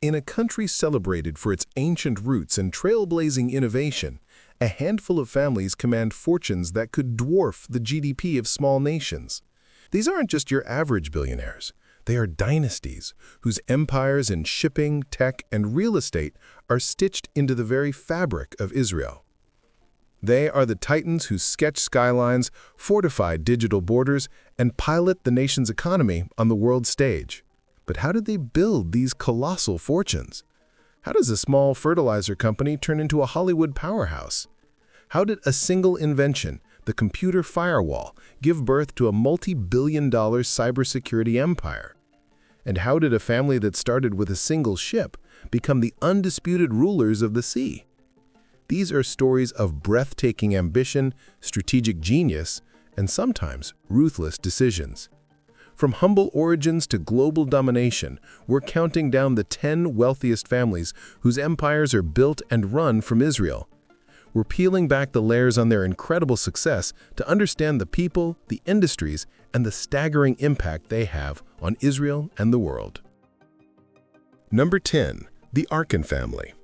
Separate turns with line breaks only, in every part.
In a country celebrated for its ancient roots and trailblazing innovation, a handful of families command fortunes that could dwarf the GDP of small nations. These aren't just your average billionaires. They are dynasties whose empires in shipping, tech, and real estate are stitched into the very fabric of Israel. They are the titans who sketch skylines, fortify digital borders, and pilot the nation's economy on the world stage. But how did they build these colossal fortunes? How does a small fertilizer company turn into a Hollywood powerhouse? How did a single invention, the computer firewall, give birth to a multi-billion-dollar cybersecurity empire? And how did a family that started with a single ship become the undisputed rulers of the sea? These are stories of breathtaking ambition, strategic genius, and sometimes ruthless decisions. From humble origins to global domination, we're counting down the 10 wealthiest families whose empires are built and run from Israel. We're peeling back the layers on their incredible success to understand the people, the industries, and the staggering impact they have on Israel and the world. Number 10. The Arkin family.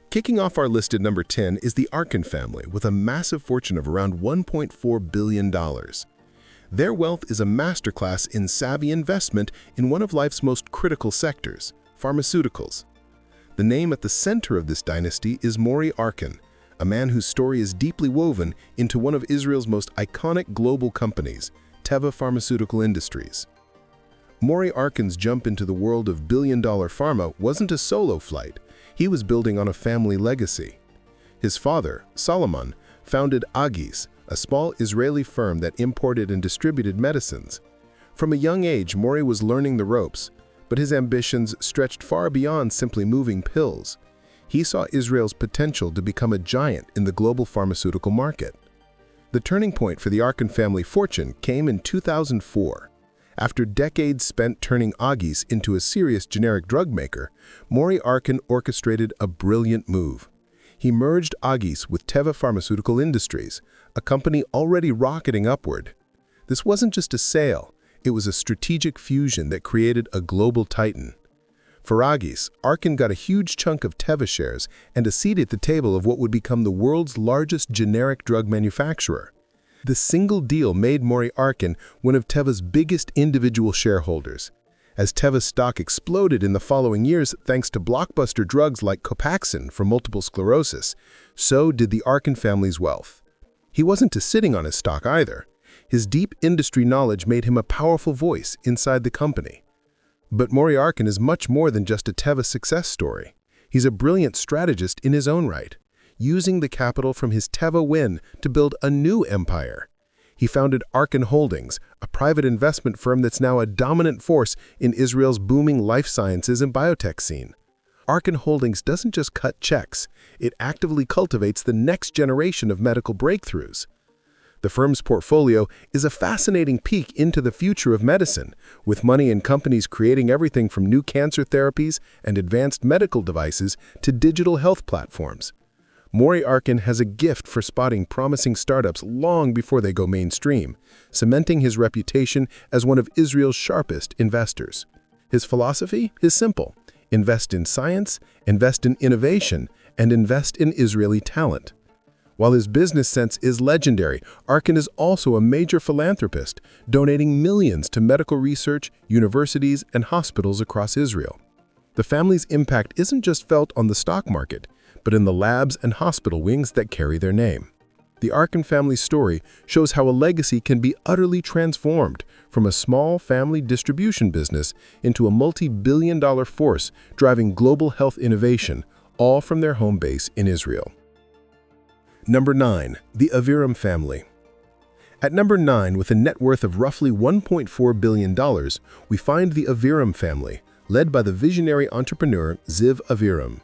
Kicking off our list at number 10 is the Arkin family with a massive fortune of around $1.4 billion. Their wealth is a masterclass in savvy investment in one of life's most critical sectors, pharmaceuticals. The name at the center of this dynasty is Maury Arkin, a man whose story is deeply woven into one of Israel's most iconic global companies, Teva Pharmaceutical Industries. Maury Arkin's jump into the world of billion-dollar pharma wasn't a solo flight. He was building on a family legacy. His father, Solomon, founded Agis, a small Israeli firm that imported and distributed medicines. From a young age, Maury was learning the ropes, but his ambitions stretched far beyond simply moving pills. He saw Israel's potential to become a giant in the global pharmaceutical market. The turning point for the Arkin family fortune came in 2004. After decades spent turning Agis into a serious generic drug maker, Maury Arkin orchestrated a brilliant move. He merged Agis with Teva Pharmaceutical Industries, a company already rocketing upward. This wasn't just a sale, it was a strategic fusion that created a global titan. For Agis, Arkin got a huge chunk of Teva shares and a seat at the table of what would become the world's largest generic drug manufacturer. The single deal made Maury Arkin one of Teva's biggest individual shareholders. As Teva's stock exploded in the following years thanks to blockbuster drugs like Copaxone for multiple sclerosis, so did the Arkin family's wealth. He wasn't just sitting on his stock either. His deep industry knowledge made him a powerful voice inside the company. But Maury Arkin is much more than just a Teva success story. He's a brilliant strategist in his own right, using the capital from his Teva win to build a new empire. He founded Arkin Holdings, a private investment firm that's now a dominant force in Israel's booming life sciences and biotech scene. Arkin Holdings doesn't just cut checks, it actively cultivates the next generation of medical breakthroughs. The firm's portfolio is a fascinating peek into the future of medicine, with money in companies creating everything from new cancer therapies and advanced medical devices to digital health platforms. Maury Arkin has a gift for spotting promising startups long before they go mainstream, cementing his reputation as one of Israel's sharpest investors. His philosophy is simple: invest in science, invest in innovation, and invest in Israeli talent. While his business sense is legendary, Arkin is also a major philanthropist, donating millions to medical research, universities, and hospitals across Israel. The family's impact isn't just felt on the stock market, but in the labs and hospital wings that carry their name. The Arkin family's story shows how a legacy can be utterly transformed from a small family distribution business into a multi-billion-dollar force driving global health innovation, all from their home base in Israel. Number 9. The Aviram family. At number 9, with a net worth of roughly $1.4 billion, we find the Aviram family, led by the visionary entrepreneur Ziv Aviram.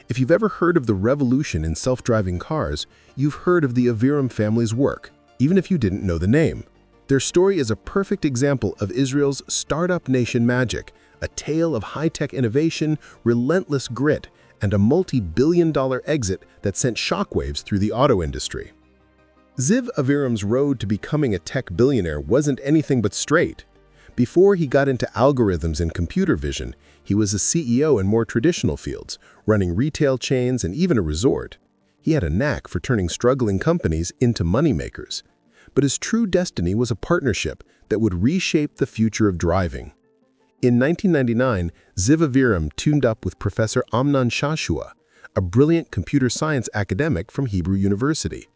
If you've ever heard of the revolution in self-driving cars, you've heard of the Aviram family's work, even if you didn't know the name. Their story is a perfect example of Israel's startup nation magic, a tale of high-tech innovation, relentless grit, and a multi-billion-dollar exit that sent shockwaves through the auto industry. Ziv Aviram's road to becoming a tech billionaire wasn't anything but straight. Before he got into algorithms and computer vision, he was a CEO in more traditional fields, running retail chains and even a resort. He had a knack for turning struggling companies into moneymakers. But his true destiny was a partnership that would reshape the future of driving. In 1999, Ziv Aviram teamed up with Professor Amnon Shashua, a brilliant computer science academic from Hebrew University.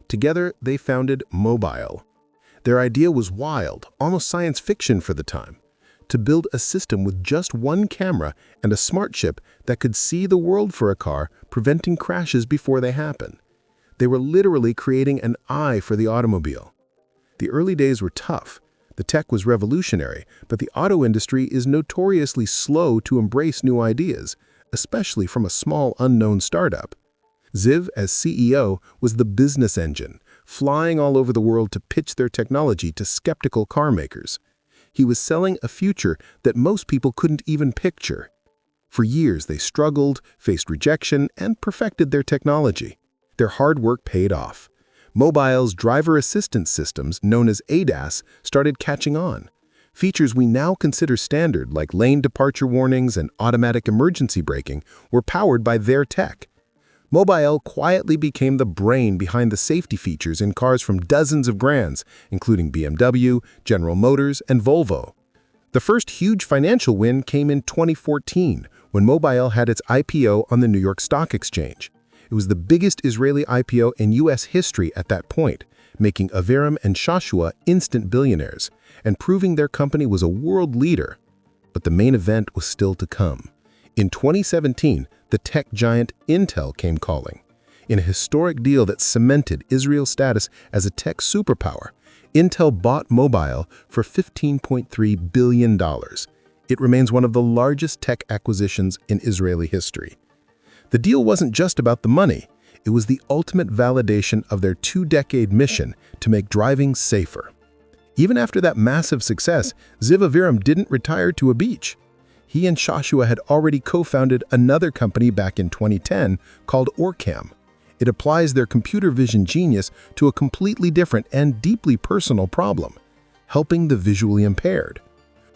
Together, they founded Mobile. Their idea was wild, almost science fiction for the time, to build a system with just one camera and a smart chip that could see the world for a car, preventing crashes before they happen. They were literally creating an eye for the automobile. The early days were tough. The tech was revolutionary, but the auto industry is notoriously slow to embrace new ideas, especially from a small, unknown startup. Ziv, as CEO, was the business engine, flying all over the world to pitch their technology to skeptical car makers. He was selling a future that most people couldn't even picture. For years, they struggled, faced rejection, and perfected their technology. Their hard work paid off. Mobile's driver assistance systems, known as ADAS, started catching on. Features we now consider standard, like lane departure warnings and automatic emergency braking, were powered by their tech. Mobile quietly became the brain behind the safety features in cars from dozens of brands, including BMW, General Motors, and Volvo. The first huge financial win came in 2014, when Mobile had its IPO on the New York Stock Exchange. It was the biggest Israeli IPO in U.S. history at that point, making Aviram and Shashua instant billionaires, and proving their company was a world leader. But the main event was still to come. In 2017, the tech giant Intel came calling. In a historic deal that cemented Israel's status as a tech superpower, Intel bought Mobile for $15.3 billion. It remains one of the largest tech acquisitions in Israeli history. The deal wasn't just about the money. It was the ultimate validation of their two-decade mission to make driving safer. Even after that massive success, Ziv Aviram didn't retire to a beach. He and Shashua had already co-founded another company back in 2010 called Orcam. It applies their computer vision genius to a completely different and deeply personal problem: helping the visually impaired.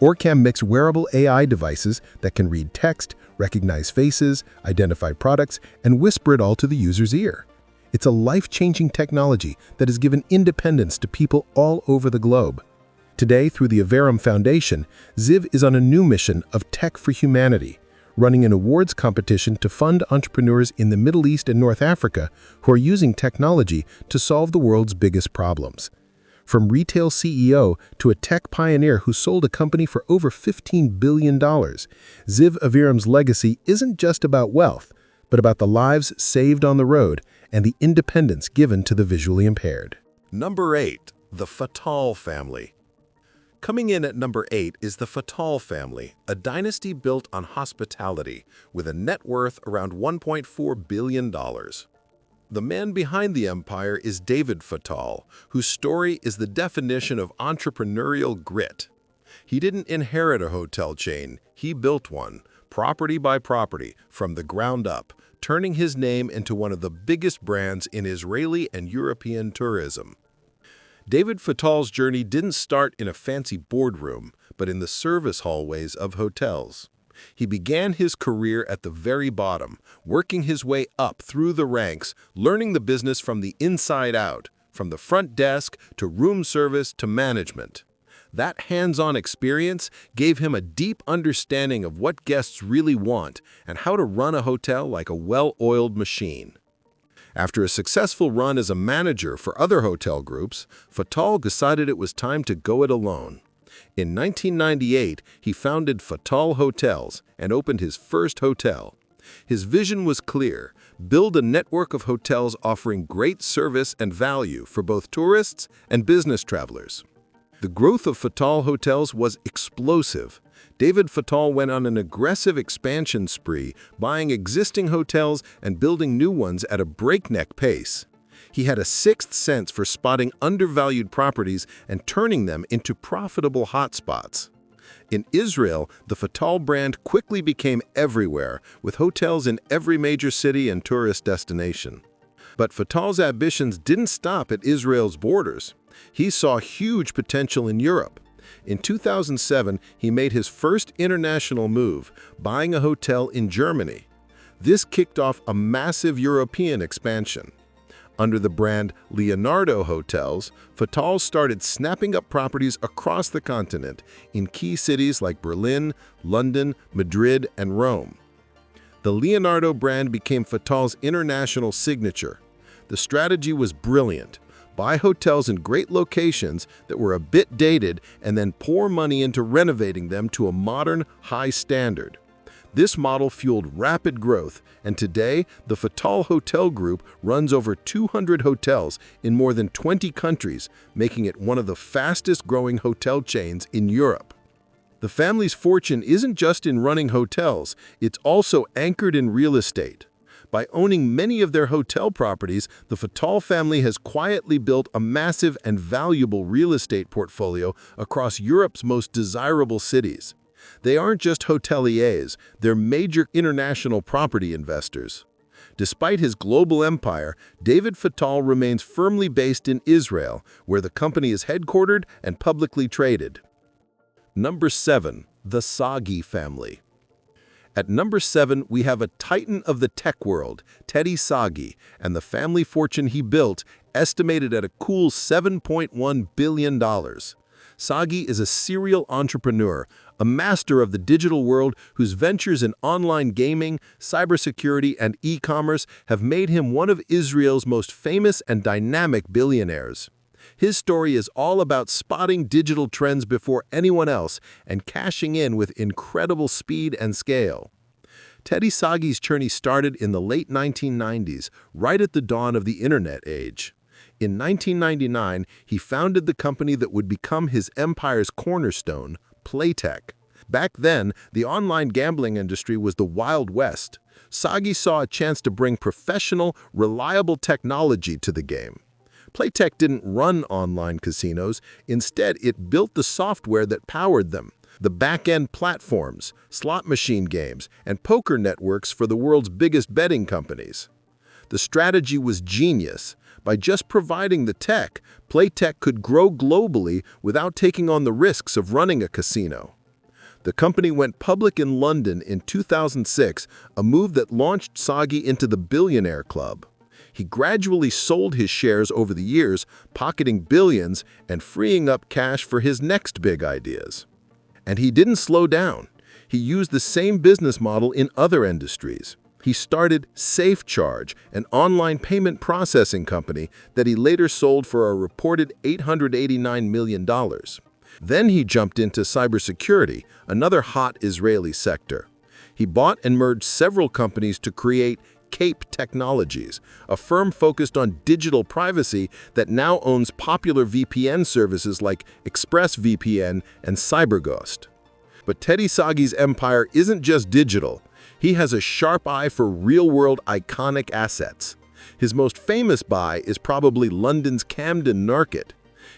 Orcam makes wearable AI devices that can read text, recognize faces, identify products, and whisper it all to the user's ear. It's a life-changing technology that has given independence to people all over the globe. Today, through the Aviram Foundation, Ziv is on a new mission of tech for humanity, running an awards competition to fund entrepreneurs in the Middle East and North Africa who are using technology to solve the world's biggest problems. From retail CEO to a tech pioneer who sold a company for over $15 billion, Ziv Aviram's legacy isn't just about wealth, but about the lives saved on the road and the independence given to the visually impaired.
Number 8. The Fatal Family. Coming in at number 8 is the Fatal family, a dynasty built on hospitality with a net worth around $1.4 billion. The man behind the empire is David Fatal, whose story is the definition of entrepreneurial grit. He didn't inherit a hotel chain, he built one, property by property, from the ground up, turning his name into one of the biggest brands in Israeli and European tourism. David Fatal's journey didn't start in a fancy boardroom, but in the service hallways of hotels. He began his career at the very bottom, working his way up through the ranks, learning the business from the inside out, from the front desk to room service to management. That hands-on experience gave him a deep understanding of what guests really want and how to run a hotel like a well-oiled machine. After a successful run as a manager for other hotel groups, Fatal decided it was time to go it alone. In 1998, he founded Fatal Hotels and opened his first hotel. His vision was clear: build a network of hotels offering great service and value for both tourists and business travelers. The growth of Fatal Hotels was explosive. David Fatal went on an aggressive expansion spree, buying existing hotels and building new ones at a breakneck pace. He had a sixth sense for spotting undervalued properties and turning them into profitable hotspots. In Israel, the Fatal brand quickly became everywhere, with hotels in every major city and tourist destination. But Fatal's ambitions didn't stop at Israel's borders. He saw huge potential in Europe. In 2007, he made his first international move, buying a hotel in Germany. This kicked off a massive European expansion. Under the brand Leonardo Hotels, Fatal started snapping up properties across the continent in key cities like Berlin, London, Madrid, and Rome. The Leonardo brand became Fatal's international signature. The strategy was brilliant. Buy hotels in great locations that were a bit dated and then pour money into renovating them to a modern, high standard. This model fueled rapid growth, and today, the Fatal Hotel Group runs over 200 hotels in more than 20 countries, making it one of the fastest-growing hotel chains in Europe. The family's fortune isn't just in running hotels, it's also anchored in real estate. By owning many of their hotel properties, the Fatal family has quietly built a massive and valuable real estate portfolio across Europe's most desirable cities. They aren't just hoteliers, they're major international property investors. Despite his global empire, David Fatal remains firmly based in Israel, where the company is headquartered and publicly traded. Number 7. The Sagi family. At number 7, we have a titan of the tech world, Teddy Sagi, and the family fortune he built, estimated at a cool $7.1 billion. Sagi is a serial entrepreneur, a master of the digital world whose ventures in online gaming, cybersecurity, and e-commerce have made him one of Israel's most famous and dynamic billionaires. His story is all about spotting digital trends before anyone else and cashing in with incredible speed and scale. Teddy Sagi's journey started in the late 1990s, right at the dawn of the internet age. In 1999, he founded the company that would become his empire's cornerstone, Playtech. Back then, the online gambling industry was the Wild West. Sagi saw a chance to bring professional, reliable technology to the game. Playtech didn't run online casinos. Instead, it built the software that powered them, the back-end platforms, slot machine games, and poker networks for the world's biggest betting companies. The strategy was genius. By just providing the tech, Playtech could grow globally without taking on the risks of running a casino. The company went public in London in 2006, a move that launched Sagi into the Billionaire Club. He gradually sold his shares over the years, pocketing billions and freeing up cash for his next big ideas. And he didn't slow down. He used the same business model in other industries. He started SafeCharge, an online payment processing company that he later sold for a reported $889 million. Then he jumped into cybersecurity, another hot Israeli sector. He bought and merged several companies to create Cape Technologies, a firm focused on digital privacy that now owns popular VPN services like ExpressVPN and CyberGhost. But Teddy Sagi's empire isn't just digital. He has a sharp eye for real-world iconic assets. His most famous buy is probably London's Camden Market.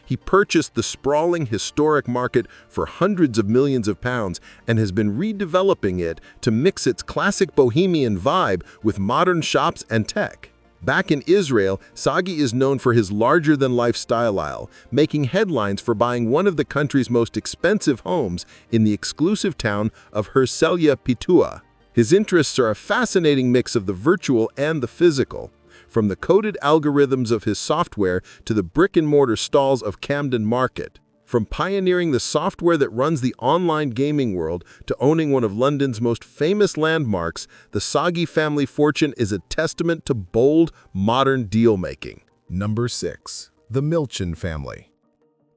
He purchased the sprawling historic market for hundreds of millions of pounds and has been redeveloping it to mix its classic bohemian vibe with modern shops and tech. Back in Israel, Sagi is known for his larger-than-life style, making headlines for buying one of the country's most expensive homes in the exclusive town of Herzliya Pitua. His interests are a fascinating mix of the virtual and the physical, from the coded algorithms of his software to the brick-and-mortar stalls of Camden Market. From pioneering the software that runs the online gaming world to owning one of London's most famous landmarks, the Sagi family fortune is a testament to bold, modern deal-making.
Number 6. The Milchan family.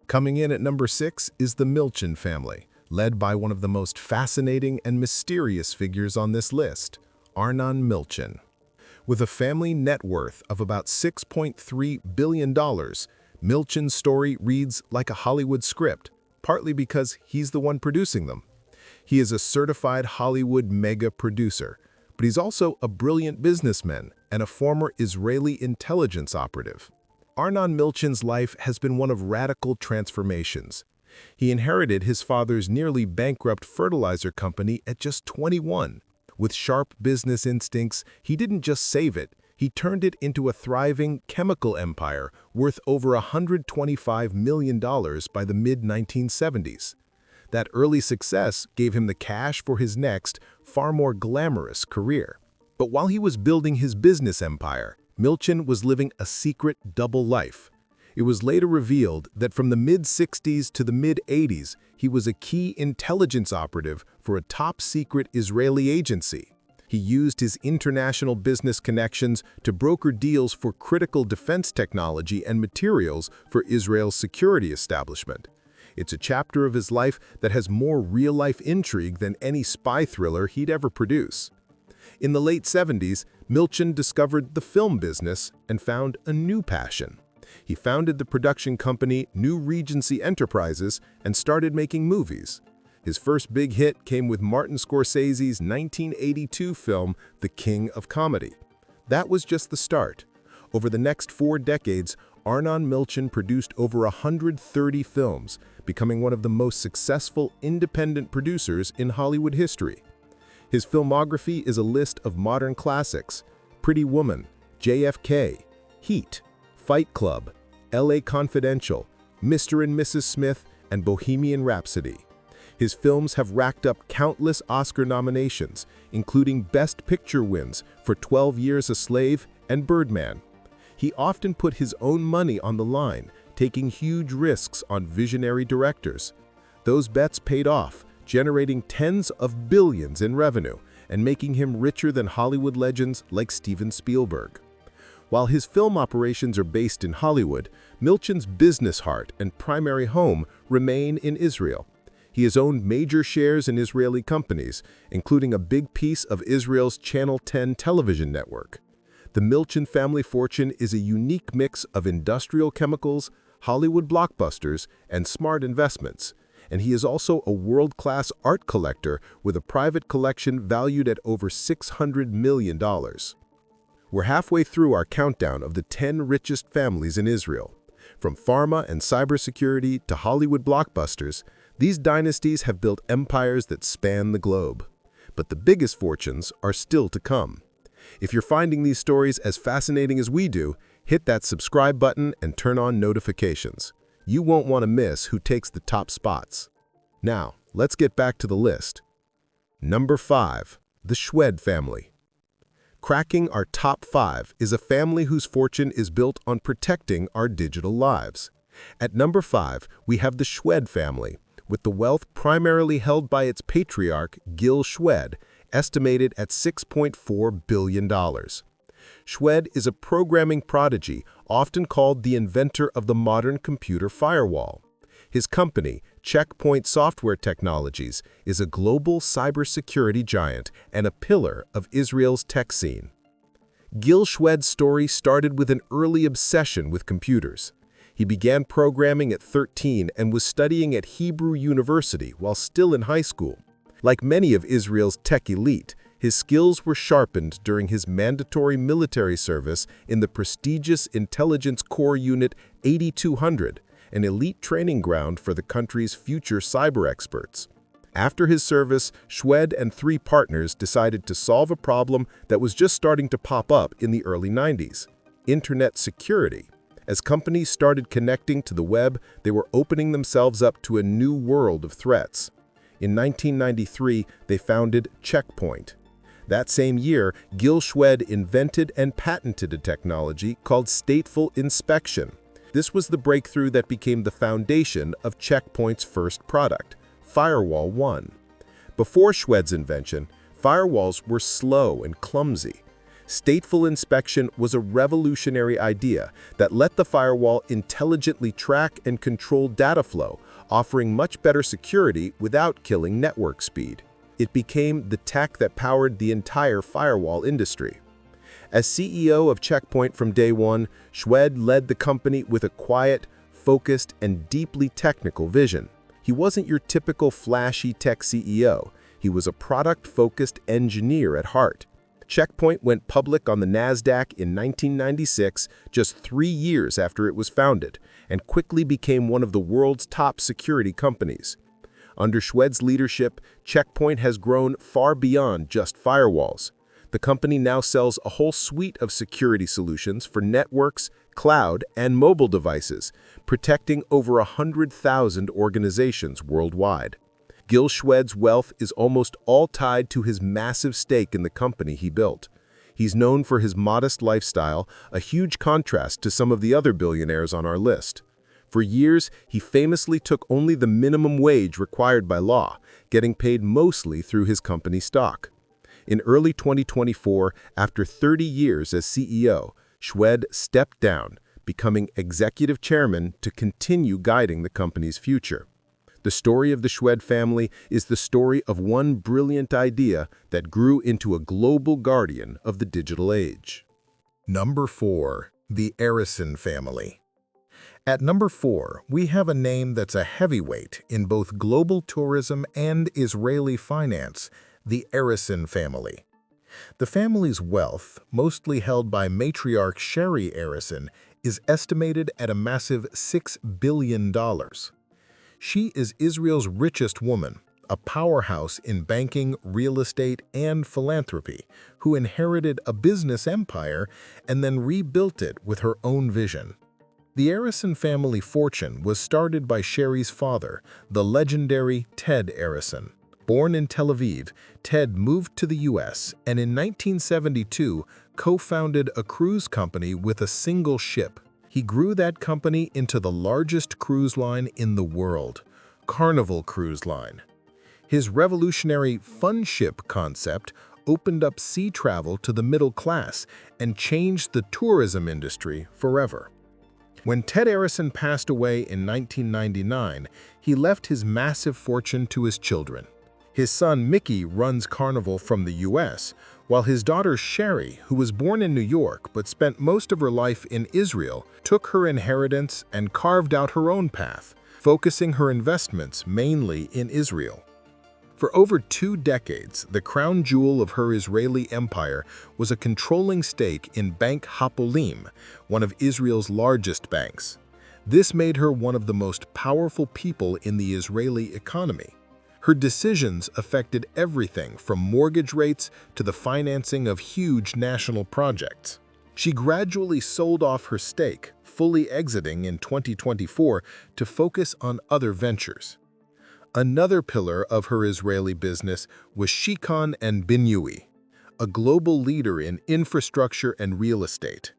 Coming in at number 6 is the Milchan family, led by one of the most fascinating and mysterious figures on this list, Arnon Milchan. With a family net worth of about $6.3 billion, Milchan's story reads like a Hollywood script, partly because he's the one producing them. He is a certified Hollywood mega producer, but he's also a brilliant businessman and a former Israeli intelligence operative. Arnon Milchan's life has been one of radical transformations. He inherited his father's nearly bankrupt fertilizer company at just 21. With sharp business instincts, he didn't just save it, He turned it into a thriving chemical empire worth over $125 million by the mid-1970s. That early success gave him the cash for his next, far more glamorous career. But while he was building his business empire, Milchen was living a secret double life. It was later revealed that from the mid-60s to the mid-80s, he was a key intelligence operative for a top-secret Israeli agency. He used his international business connections to broker deals for critical defense technology and materials for Israel's security establishment. It's a chapter of his life that has more real-life intrigue than any spy thriller he'd ever produce. In the late 70s, Milchen discovered the film business and found a new passion. He founded the production company New Regency Enterprises and started making movies. His first big hit came with Martin Scorsese's 1982 film, The King of Comedy. That was just the start. Over the next 4 decades, Arnon Milchen produced over 130 films, becoming one of the most successful independent producers in Hollywood history. His filmography is a list of modern classics: Pretty Woman, JFK, Heat, Fight Club, LA Confidential, Mr. and Mrs. Smith, and Bohemian Rhapsody. His films have racked up countless Oscar nominations, including Best Picture wins for 12 Years a Slave and Birdman. He often put his own money on the line, taking huge risks on visionary directors. Those bets paid off, generating tens of billions in revenue and making him richer than Hollywood legends like Steven Spielberg. While his film operations are based in Hollywood, Milchen's business heart and primary home remain in Israel. He has owned major shares in Israeli companies, including a big piece of Israel's Channel 10 television network. The Milchen family fortune is a unique mix of industrial chemicals, Hollywood blockbusters, and smart investments, and he is also a world-class art collector with a private collection valued at over $600 million. We're halfway through our countdown of the 10 richest families in Israel. From pharma and cybersecurity to Hollywood blockbusters, these dynasties have built empires that span the globe. But the biggest fortunes are still to come. If you're finding these stories as fascinating as we do, hit that subscribe button and turn on notifications. You won't want to miss who takes the top spots. Now, let's get back to the list. Number 5. The Shwed family. Cracking our top 5 is a family whose fortune is built on protecting our digital lives. At number 5, we have the Shwed family, with the wealth primarily held by its patriarch, Gil Shwed, estimated at $6.4 billion. Shwed is a programming prodigy, often called the inventor of the modern computer firewall. His company, Checkpoint Software Technologies, is a global cybersecurity giant and a pillar of Israel's tech scene. Gil Shwed's story started with an early obsession with computers. He began programming at 13 and was studying at Hebrew University while still in high school. Like many of Israel's tech elite, his skills were sharpened during his mandatory military service in the prestigious Intelligence Corps Unit 8200, an elite training ground for the country's future cyber experts. After his service, Shwed and 3 partners decided to solve a problem that was just starting to pop up in the early 90s: internet security. As companies started connecting to the web, they were opening themselves up to a new world of threats. In 1993, they founded Checkpoint. That same year, Gil Shwed invented and patented a technology called stateful inspection. This was the breakthrough that became the foundation of Checkpoint's first product, Firewall 1. Before Shwed's invention, firewalls were slow and clumsy. Stateful inspection was a revolutionary idea that let the firewall intelligently track and control data flow, offering much better security without killing network speed. It became the tech that powered the entire firewall industry. As CEO of Checkpoint from day one, Shwed led the company with a quiet, focused, and deeply technical vision. He wasn't your typical flashy tech CEO. He was a product-focused engineer at heart. Checkpoint went public on the NASDAQ in 1996, just 3 years after it was founded, and quickly became one of the world's top security companies. Under Shwed's leadership, Checkpoint has grown far beyond just firewalls. The
The company now sells a whole suite of security solutions for networks, cloud, and mobile devices, protecting over 100,000 organizations worldwide. Gil Shwed's wealth is almost all tied to his massive stake in the company he built. He's known for his modest lifestyle, a huge contrast to some of the other billionaires on our list. For years, he famously took only the minimum wage required by law, getting paid mostly through his company stock. In early 2024, after 30 years as CEO, Shwed stepped down, becoming executive chairman to continue guiding the company's future. The story of the Shwed family is the story of one brilliant idea that grew into a global guardian of the digital age.
Number 4. The Arison family. At number 4, we have a name that's a heavyweight in both global tourism and Israeli finance, the Arison family. The family's wealth, mostly held by matriarch Sherry Arison, is estimated at a massive $6 billion. She is Israel's richest woman, a powerhouse in banking, real estate, and philanthropy, who inherited a business empire and then rebuilt it with her own vision. The Arison family fortune was started by Sherry's father, the legendary Ted Arison. Born in Tel Aviv, Ted moved to the U.S. and in 1972 co-founded a cruise company with a single ship. He grew that company into the largest cruise line in the world, Carnival Cruise Line. His revolutionary fun ship concept opened up sea travel to the middle class and changed the tourism industry forever. When Ted Arison passed away in 1999, he left his massive fortune to his children. His son Mickey runs Carnival from the U.S., while his daughter Sherry, who was born in New York but spent most of her life in Israel, took her inheritance and carved out her own path, focusing her investments mainly in Israel. For over 2 decades, the crown jewel of her Israeli empire was a controlling stake in Bank Hapoalim, one of Israel's largest banks. This made her one of the most powerful people in the Israeli economy. Her decisions affected everything from mortgage rates to the financing of huge national projects. She gradually sold off her stake, fully exiting in 2024 to focus on other ventures. Another pillar of her Israeli business was Shikon and Binui, a global leader in infrastructure and real estate.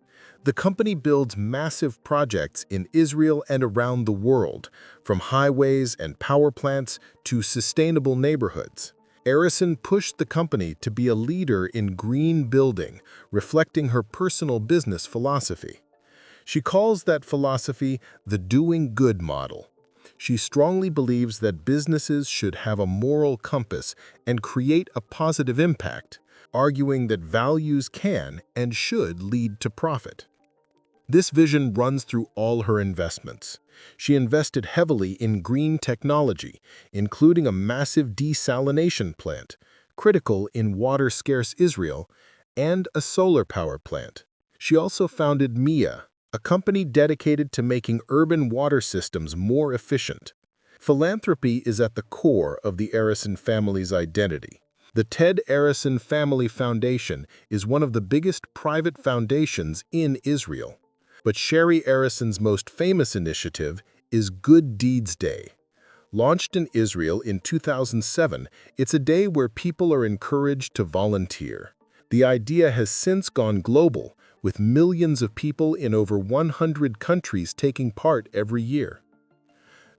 The company builds massive projects in Israel and around the world, from highways and power plants to sustainable neighborhoods. Arison pushed the company to be a leader in green building, reflecting her personal business philosophy. She calls that philosophy the doing good model. She strongly believes that businesses should have a moral compass and create a positive impact, arguing that values can and should lead to profit. This vision runs through all her investments. She invested heavily in green technology, including a massive desalination plant, critical in water-scarce Israel, and a solar power plant. She also founded MIA, a company dedicated to making urban water systems more efficient. Philanthropy is at the core of the Arison family's identity. The Ted Arison Family Foundation is one of the biggest private foundations in Israel. But Sherry Arison's most famous initiative is Good Deeds Day. Launched in Israel in 2007, it's a day where people are encouraged to volunteer. The idea has since gone global, with millions of people in over 100 countries taking part every year.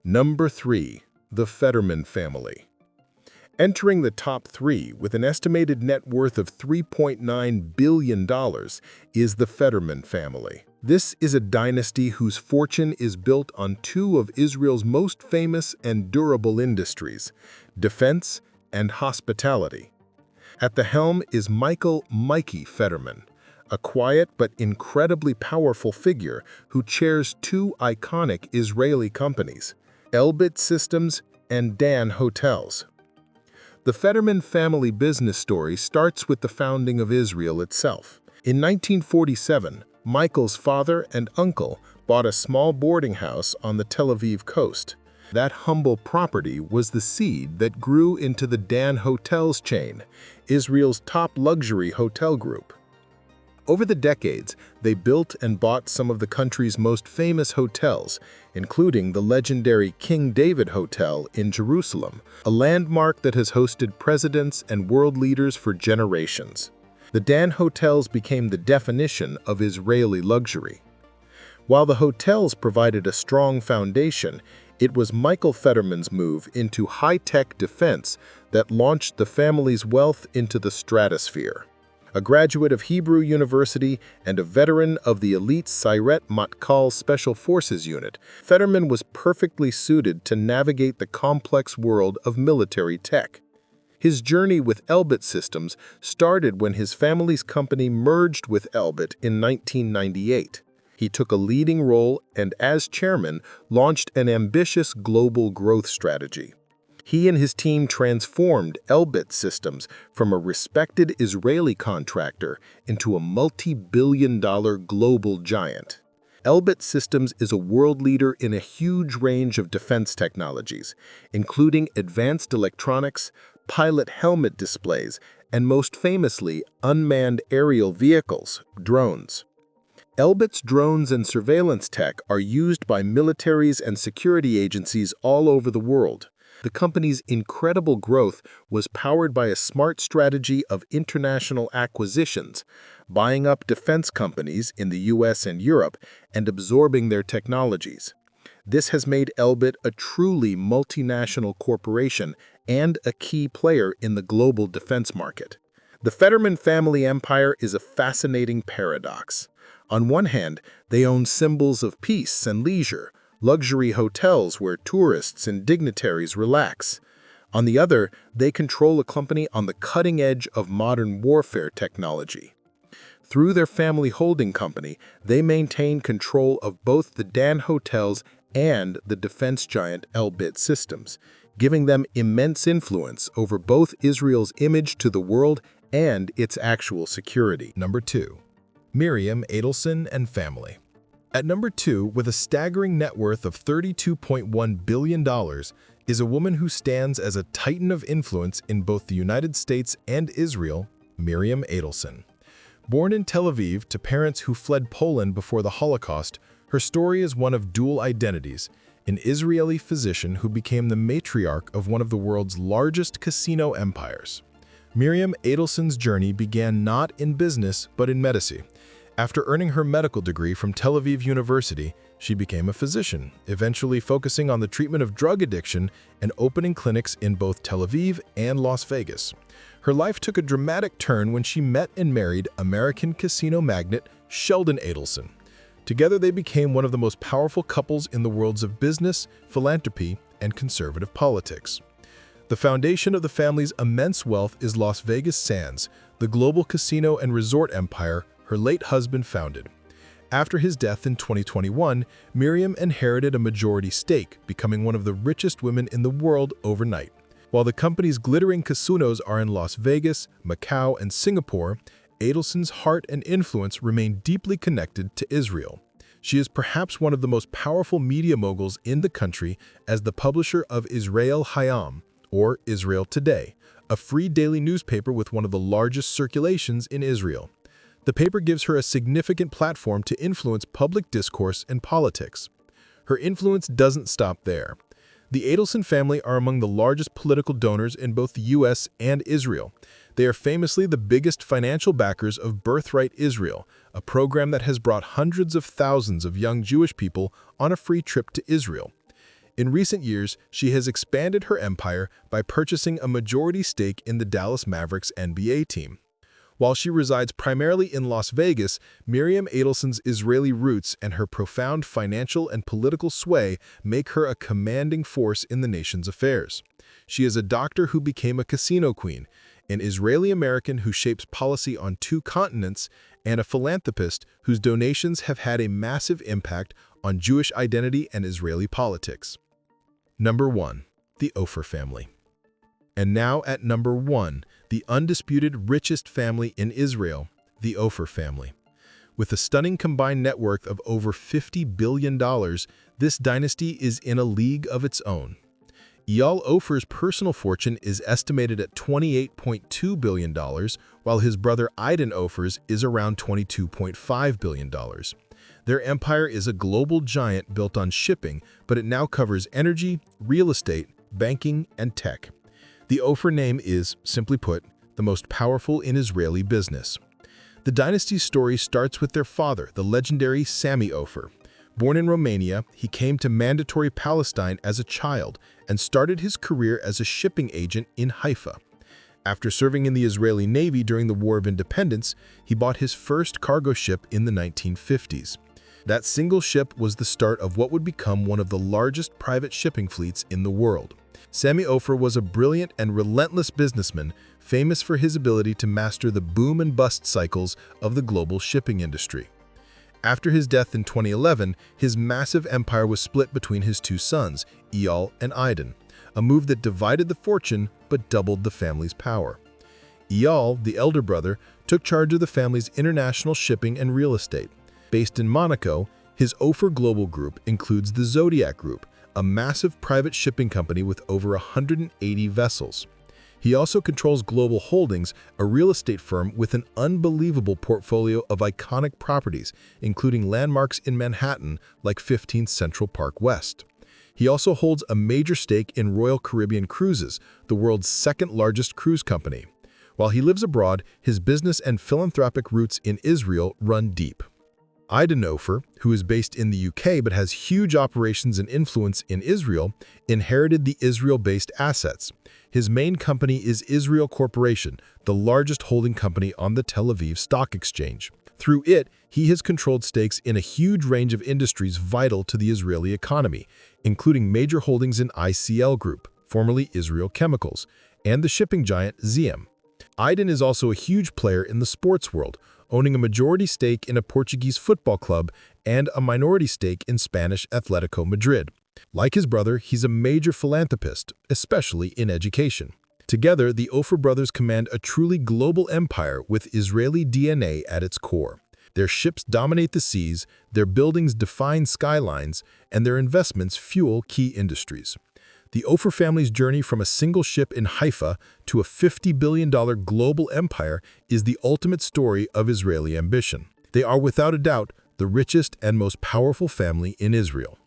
Number 3. The Fetterman family. Entering the top 3 with an estimated net worth of $3.9 billion is the Fetterman family. This is a dynasty whose fortune is built on 2 of Israel's most famous and durable industries, defense and hospitality. At the helm is Michael "Mikey" Fetterman, a quiet but incredibly powerful figure who chairs 2 iconic Israeli companies, Elbit Systems and Dan Hotels. The Fetterman family business story starts with the founding of Israel itself. In 1947, Michael's father and uncle bought a small boarding house on the Tel Aviv coast. That humble property was the seed that grew into the Dan Hotels chain, Israel's top luxury hotel group. Over the decades, they built and bought some of the country's most famous hotels, including the legendary King David Hotel in Jerusalem, a landmark that has hosted presidents and world leaders for generations. The Dan Hotels became the definition of Israeli luxury. While the hotels provided a strong foundation, it was Michael Federman's move into high-tech defense that launched the family's wealth into the stratosphere. A graduate of Hebrew University and a veteran of the elite Sayeret Matkal Special Forces Unit, Federman was perfectly suited to navigate the complex world of military tech. His journey with Elbit Systems started when his family's company merged with Elbit in 1998. He took a leading role and, as chairman, launched an ambitious global growth strategy. He and his team transformed Elbit Systems from a respected Israeli contractor into a multi-billion-dollar global giant. Elbit Systems is a world leader in a huge range of defense technologies, including advanced electronics, pilot helmet displays, and most famously, unmanned aerial vehicles, drones. Elbit's drones and surveillance tech are used by militaries and security agencies all over the world. The company's incredible growth was powered by a smart strategy of international acquisitions, buying up defense companies in the US and Europe and absorbing their technologies. This has made Elbit a truly multinational corporation and a key player in the global defense market. The Federman family empire is a fascinating paradox. On one hand, they own symbols of peace and leisure, luxury hotels where tourists and dignitaries relax. On the other, they control a company on the cutting edge of modern warfare technology. Through their family holding company, they maintain control of both the Dan Hotels and the defense giant Elbit Systems, giving them immense influence over both Israel's image to the world and its actual security.
Number 2. Miriam Adelson and family. At number 2, with a staggering net worth of $32.1 billion, is a woman who stands as a titan of influence in both the United States and Israel, Miriam Adelson. Born in Tel Aviv to parents who fled Poland before the Holocaust, her story is one of dual identities, an Israeli physician who became the matriarch of one of the world's largest casino empires. Miriam Adelson's journey began not in business but in medicine. After earning her medical degree from Tel Aviv University, she became a physician, eventually focusing on the treatment of drug addiction and opening clinics in both Tel Aviv and Las Vegas. Her life took a dramatic turn when she met and married American casino magnate Sheldon Adelson. Together they became one of the most powerful couples in the worlds of business, philanthropy, and conservative politics. The foundation of the family's immense wealth is Las Vegas Sands, the global casino and resort empire her late husband founded. After his death in 2021, Miriam inherited a majority stake, becoming one of the richest women in the world overnight. While the company's glittering casinos are in Las Vegas, Macau, and Singapore, Adelson's heart and influence remain deeply connected to Israel. She is perhaps one of the most powerful media moguls in the country as the publisher of Israel Hayom, or Israel Today, a free daily newspaper with one of the largest circulations in Israel. The paper gives her a significant platform to influence public discourse and politics. Her influence doesn't stop there. The Adelson family are among the largest political donors in both the US and Israel. They are famously the biggest financial backers of Birthright Israel, a program that has brought hundreds of thousands of young Jewish people on a free trip to Israel. In recent years, she has expanded her empire by purchasing a majority stake in the Dallas Mavericks NBA team. While she resides primarily in Las Vegas, Miriam Adelson's Israeli roots and her profound financial and political sway make her a commanding force in the nation's affairs. She is a doctor who became a casino queen, an Israeli-American who shapes policy on 2 continents, and a philanthropist whose donations have had a massive impact on Jewish identity and Israeli politics. Number 1. The Ofer family. And now at number 1, the undisputed richest family in Israel, the Ofer family. With a stunning combined net worth of over $50 billion,
This dynasty is in a league of its own. Eyal Ofer's personal fortune is estimated at $28.2 billion, while his brother Aydin Ofer's is around $22.5 billion. Their empire is a global giant built on shipping, but it now covers energy, real estate, banking, and tech. The Ofer name is, simply put, the most powerful in Israeli business. The dynasty's story starts with their father, the legendary Sami Ofer. Born in Romania, he came to Mandatory Palestine as a child and started his career as a shipping agent in Haifa. After serving in the Israeli Navy during the War of Independence, he bought his first cargo ship in the 1950s. That single ship was the start of what would become one of the largest private shipping fleets in the world. Sami Ofer was a brilliant and relentless businessman, famous for his ability to master the boom and bust cycles of the global shipping industry. After his death in 2011, his massive empire was split between his two sons, Eyal and Aydin, a move that divided the fortune but doubled the family's power. Eyal, the elder brother, took charge of the family's international shipping and real estate. Based in Monaco, his Ofer Global Group includes the Zodiac Group, a massive private shipping company with over 180 vessels. He also controls Global Holdings, a real estate firm with an unbelievable portfolio of iconic properties, including landmarks in Manhattan like 15th Central Park West. He also holds a major stake in Royal Caribbean Cruises, the world's second-largest cruise company. While he lives abroad, his business and philanthropic roots in Israel run deep. Aydin Ofer, who is based in the UK but has huge operations and influence in Israel, inherited the Israel-based assets. His main company is Israel Corporation, the largest holding company on the Tel Aviv Stock Exchange. Through it, he has controlled stakes in a huge range of industries vital to the Israeli economy, including major holdings in ICL Group, formerly Israel Chemicals, and the shipping giant Ziem. Aydin is also a huge player in the sports world, owning a majority stake in a Portuguese football club and a minority stake in Spanish Atletico Madrid. Like his brother, he's a major philanthropist, especially in education. Together, the Ofer brothers command a truly global empire with Israeli DNA at its core. Their ships dominate the seas, their buildings define skylines, and their investments fuel key industries. The Ofer family's journey from a single ship in Haifa to a $50 billion global empire is the ultimate story of Israeli ambition. They are without a doubt the richest and most powerful family in Israel.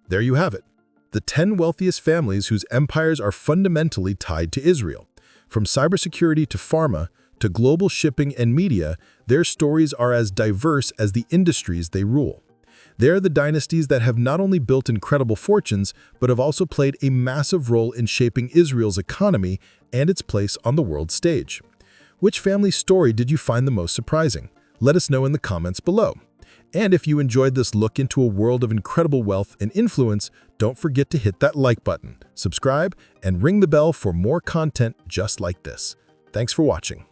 There you have it, the 10 wealthiest families whose empires are fundamentally tied to Israel. From cybersecurity to pharma to global shipping and media, their stories are as diverse as the industries they rule. They are the dynasties that have not only built incredible fortunes, but have also played a massive role in shaping Israel's economy and its place on the world stage. Which family's story did you find the most surprising? Let us know in the comments below. And if you enjoyed this look into a world of incredible wealth and influence, don't forget to hit that like button, subscribe, and ring the bell for more content just like this. Thanks for watching.